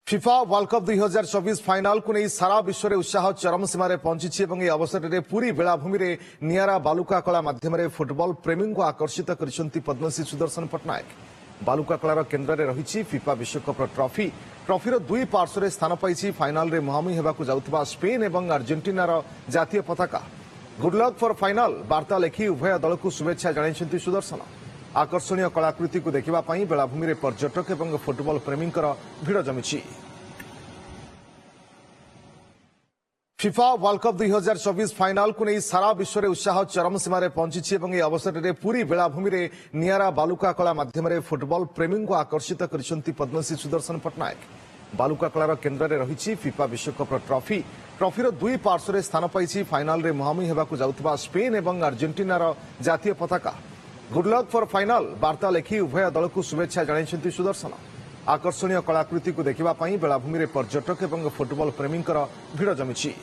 FIFA world cup 2024 final को नहीं सारा विश्व में उत्साह चरम सीम पहुंची और यह अवसर में पूरी बेलाभूमि में निरा बालुका कला माध्यम फुटबॉल प्रेमी को आकर्षित कर पद्मश्री सुदर्शन पट्टनायक। बालुका कलार केन्द्र में रही फिफा विश्वकप ट्रॉफी। ट्रॉफीर दुई पार्श्व में स्थान पाई फाइनाल में मुहांमुही होगाकू जाउथबा स्पेन और अर्जेंटीनार जातीय पताका। गुड लक फॉर फाइनाल वार्ता लेखि उभय दल को शुभेच्छा जणाइछन्ति सुदर्शन। आकर्षणीय कलाकृति को देखा बेलाभूमि में पर्यटक और फुटबॉल प्रेमी भिड़ जमी। फिफा वर्ल्ड कप 2024 फाइनाल को नहीं सारा विश्व में उत्साह चरम सीम पहुंची और यह अवसर में पूरी बेलाभूमि में निरा बालुका कला माध्यम फुटबॉल प्रेमी को आकर्षित कर पद्मश्री सुदर्शन पट्टनायक। बालुका कलार केन्द्र में रही फिफा विश्वकप ट्रॉफी। ट्रॉफीर दुई पार्श्व में स्थान पाई फाइनाल में मुहांमुही होगाकू जाउथबा स्पेन और अर्जेंटीनार जातीय पताका। गुड लक फॉर फाइनाल वार्ता लेखि उभय दल को शुभेच्छा जणाइछन्ति सुदर्शन। आकर्षणीय कलाकृति को देखा बेलाभूमि में पर्यटक और फुटबॉल प्रेमी भिड़ जमी।